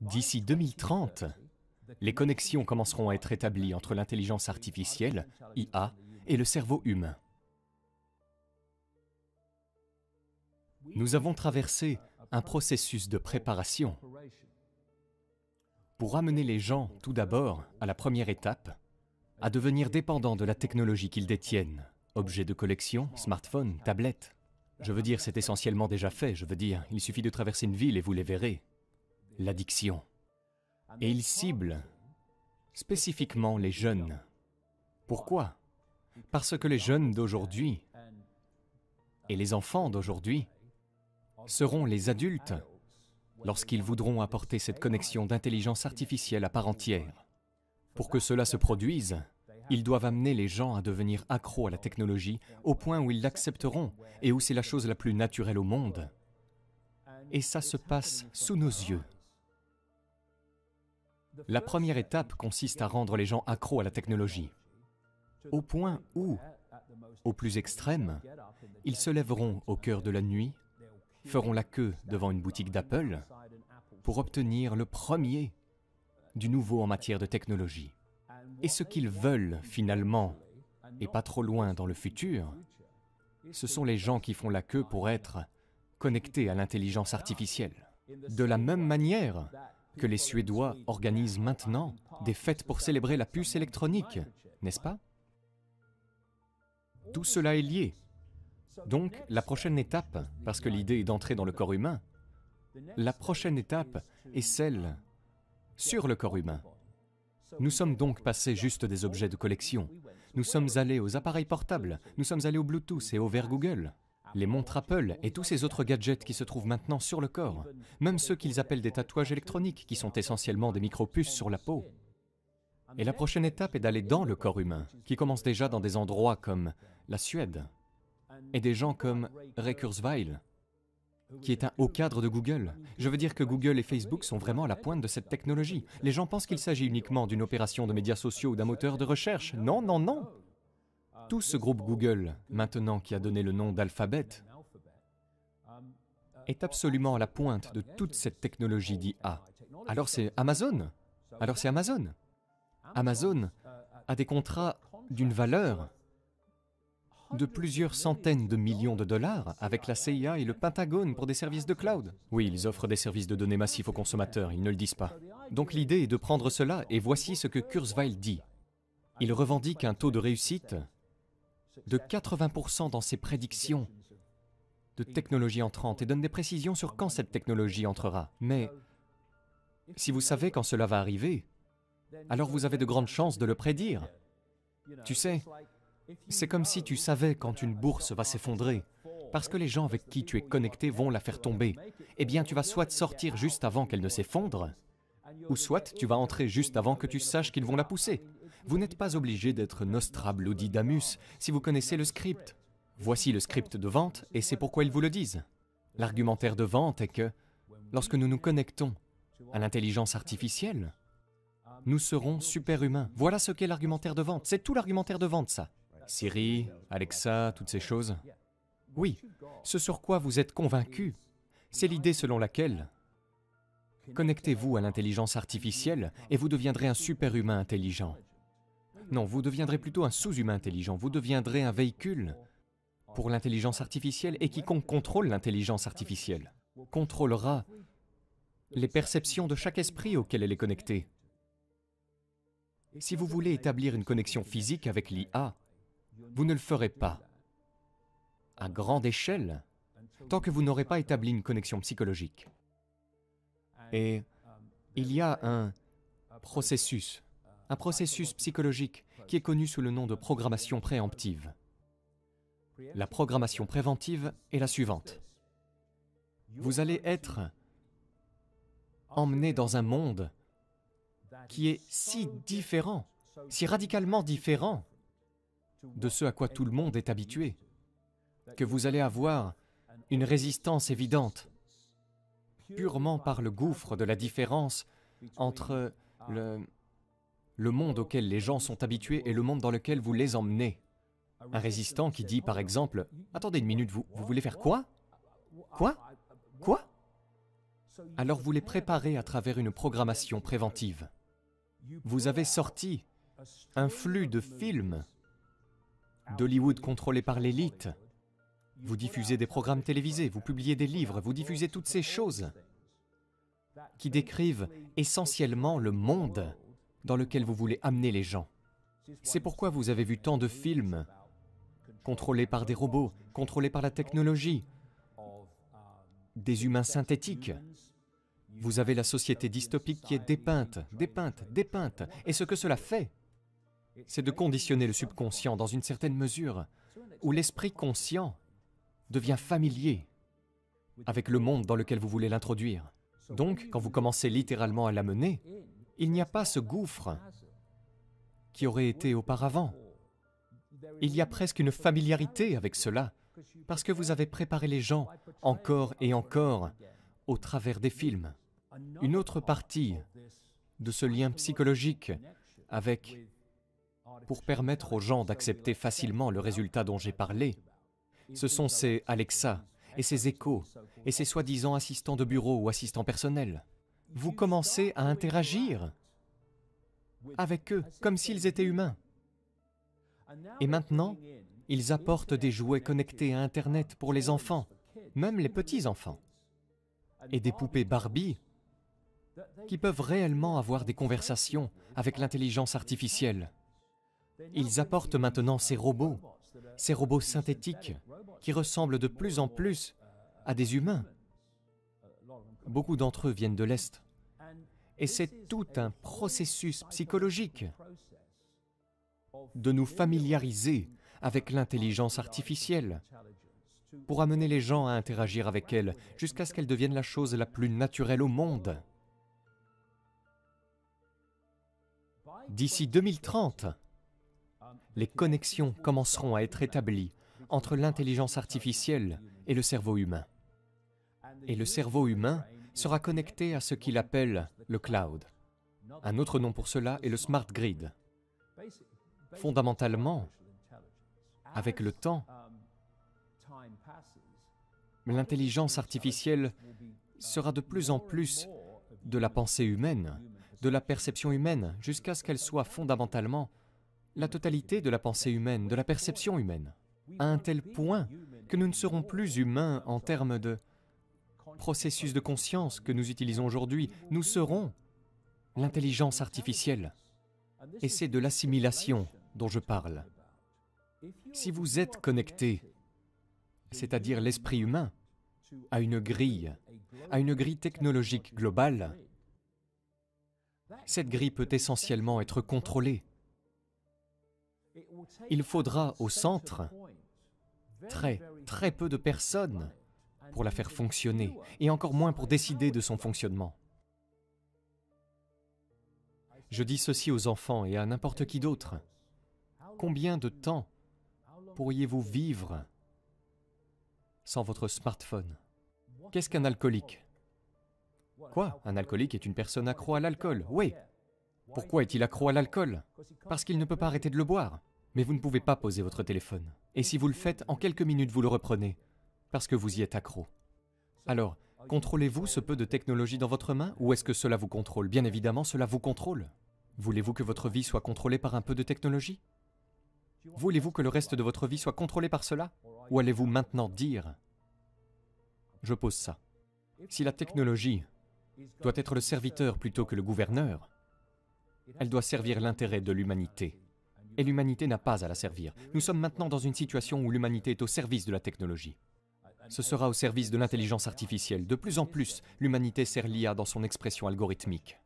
D'ici 2030, les connexions commenceront à être établies entre l'intelligence artificielle, IA, et le cerveau humain. Nous avons traversé un processus de préparation pour amener les gens, tout d'abord, à la première étape, à devenir dépendants de la technologie qu'ils détiennent. Objets de collection, smartphones, tablettes. Je veux dire, c'est essentiellement déjà fait. Je veux dire, il suffit de traverser une ville et vous les verrez. L'addiction. Et ils ciblent spécifiquement les jeunes. Pourquoi? Parce que les jeunes d'aujourd'hui et les enfants d'aujourd'hui seront les adultes lorsqu'ils voudront apporter cette connexion d'intelligence artificielle à part entière. Pour que cela se produise, ils doivent amener les gens à devenir accros à la technologie au point où ils l'accepteront et où c'est la chose la plus naturelle au monde. Et ça se passe sous nos yeux. La première étape consiste à rendre les gens accros à la technologie, au point où, au plus extrême, ils se lèveront au cœur de la nuit, feront la queue devant une boutique d'Apple pour obtenir le premier du nouveau en matière de technologie. Et ce qu'ils veulent finalement, et pas trop loin dans le futur, ce sont les gens qui font la queue pour être connectés à l'intelligence artificielle. De la même manière que les Suédois organisent maintenant des fêtes pour célébrer la puce électronique, n'est-ce pas? Tout cela est lié. Donc, la prochaine étape, parce que l'idée est d'entrer dans le corps humain, la prochaine étape est celle sur le corps humain. Nous sommes donc passés juste des objets de collection. Nous sommes allés aux appareils portables, nous sommes allés au Bluetooth et au verre Google, les montres Apple et tous ces autres gadgets qui se trouvent maintenant sur le corps, même ceux qu'ils appellent des tatouages électroniques, qui sont essentiellement des micropuces sur la peau. Et la prochaine étape est d'aller dans le corps humain, qui commence déjà dans des endroits comme la Suède, et des gens comme Ray Kurzweil, qui est un haut cadre de Google. Je veux dire que Google et Facebook sont vraiment à la pointe de cette technologie. Les gens pensent qu'il s'agit uniquement d'une opération de médias sociaux ou d'un moteur de recherche. Non, non, non. Tout ce groupe Google, maintenant qui a donné le nom d'Alphabet, est absolument à la pointe de toute cette technologie d'IA. Alors c'est Amazon. Amazon a des contrats d'une valeur de plusieurs centaines de millions de dollars avec la CIA et le Pentagone pour des services de cloud. Oui, ils offrent des services de données massifs aux consommateurs, ils ne le disent pas. Donc l'idée est de prendre cela, et voici ce que Kurzweil dit. Il revendique un taux de réussite de 80% dans ses prédictions de technologie entrante et donne des précisions sur quand cette technologie entrera. Mais si vous savez quand cela va arriver, alors vous avez de grandes chances de le prédire. Tu sais, c'est comme si tu savais quand une bourse va s'effondrer, parce que les gens avec qui tu es connecté vont la faire tomber. Eh bien, tu vas soit sortir juste avant qu'elle ne s'effondre, ou soit tu vas entrer juste avant que tu saches qu'ils vont la pousser. Vous n'êtes pas obligé d'être Nostradamus si vous connaissez le script. Voici le script de vente, et c'est pourquoi ils vous le disent. L'argumentaire de vente est que, lorsque nous nous connectons à l'intelligence artificielle, nous serons superhumains. Voilà ce qu'est l'argumentaire de vente. C'est tout l'argumentaire de vente, ça. Siri, Alexa, toutes ces choses. Oui, ce sur quoi vous êtes convaincus, c'est l'idée selon laquelle connectez-vous à l'intelligence artificielle et vous deviendrez un superhumain intelligent. Non, vous deviendrez plutôt un sous-humain intelligent. Vous deviendrez un véhicule pour l'intelligence artificielle, et quiconque contrôle l'intelligence artificielle contrôlera les perceptions de chaque esprit auquel elle est connectée. Si vous voulez établir une connexion physique avec l'IA, vous ne le ferez pas à grande échelle tant que vous n'aurez pas établi une connexion psychologique. Et il y a un processus psychologique qui est connu sous le nom de programmation préemptive. La programmation préventive est la suivante. Vous allez être emmené dans un monde qui est si différent, si radicalement différent de ce à quoi tout le monde est habitué, que vous allez avoir une résistance évidente, purement par le gouffre de la différence entre le monde auquel les gens sont habitués et le monde dans lequel vous les emmenez. Un résistant qui dit, par exemple, « Attendez une minute, vous voulez faire quoi? Quoi? Quoi ?» Alors vous les préparez à travers une programmation préventive. Vous avez sorti un flux de films d'Hollywood contrôlé par l'élite. Vous diffusez des programmes télévisés, vous publiez des livres, vous diffusez toutes ces choses qui décrivent essentiellement le monde dans lequel vous voulez amener les gens. C'est pourquoi vous avez vu tant de films contrôlés par des robots, contrôlés par la technologie, des humains synthétiques. Vous avez la société dystopique qui est dépeinte, dépeinte, dépeinte. Et ce que cela fait, c'est de conditionner le subconscient dans une certaine mesure, où l'esprit conscient devient familier avec le monde dans lequel vous voulez l'introduire. Donc, quand vous commencez littéralement à l'amener, il n'y a pas ce gouffre qui aurait été auparavant. Il y a presque une familiarité avec cela, parce que vous avez préparé les gens encore et encore au travers des films. Une autre partie de ce lien psychologique pour permettre aux gens d'accepter facilement le résultat dont j'ai parlé, ce sont ces Alexa et ces échos et ces soi-disant assistants de bureau ou assistants personnels. Vous commencez à interagir avec eux comme s'ils étaient humains. Et maintenant, ils apportent des jouets connectés à Internet pour les enfants, même les petits-enfants, et des poupées Barbie qui peuvent réellement avoir des conversations avec l'intelligence artificielle. Ils apportent maintenant ces robots synthétiques qui ressemblent de plus en plus à des humains. Beaucoup d'entre eux viennent de l'Est. Et c'est tout un processus psychologique de nous familiariser avec l'intelligence artificielle pour amener les gens à interagir avec elle jusqu'à ce qu'elle devienne la chose la plus naturelle au monde. D'ici 2030, les connexions commenceront à être établies entre l'intelligence artificielle et le cerveau humain. Et le cerveau humain sera connecté à ce qu'il appelle le cloud. Un autre nom pour cela est le smart grid. Fondamentalement, avec le temps, l'intelligence artificielle sera de plus en plus de la pensée humaine, de la perception humaine, jusqu'à ce qu'elle soit fondamentalement la totalité de la pensée humaine, de la perception humaine, à un tel point que nous ne serons plus humains en termes de processus de conscience que nous utilisons aujourd'hui. Nous serons l'intelligence artificielle. Et c'est de l'assimilation dont je parle. Si vous êtes connecté, c'est-à-dire l'esprit humain, à une grille technologique globale, cette grille peut essentiellement être contrôlée. Il faudra au centre très peu de personnes pour la faire fonctionner, et encore moins pour décider de son fonctionnement. Je dis ceci aux enfants et à n'importe qui d'autre. Combien de temps pourriez-vous vivre sans votre smartphone? Qu'est-ce qu'un alcoolique? Quoi? Un alcoolique est une personne accro à l'alcool, oui. Pourquoi est-il accro à l'alcool? Parce qu'il ne peut pas arrêter de le boire. Mais vous ne pouvez pas poser votre téléphone. Et si vous le faites, en quelques minutes, vous le reprenez, parce que vous y êtes accro. Alors, contrôlez-vous ce peu de technologie dans votre main, ou est-ce que cela vous contrôle? Bien évidemment, cela vous contrôle. Voulez-vous que votre vie soit contrôlée par un peu de technologie? Voulez-vous que le reste de votre vie soit contrôlé par cela? Ou allez-vous maintenant dire, je pose ça, si la technologie doit être le serviteur plutôt que le gouverneur, elle doit servir l'intérêt de l'humanité. Et l'humanité n'a pas à la servir. Nous sommes maintenant dans une situation où l'humanité est au service de la technologie. Ce sera au service de l'intelligence artificielle. De plus en plus, l'humanité sert l'IA dans son expression algorithmique.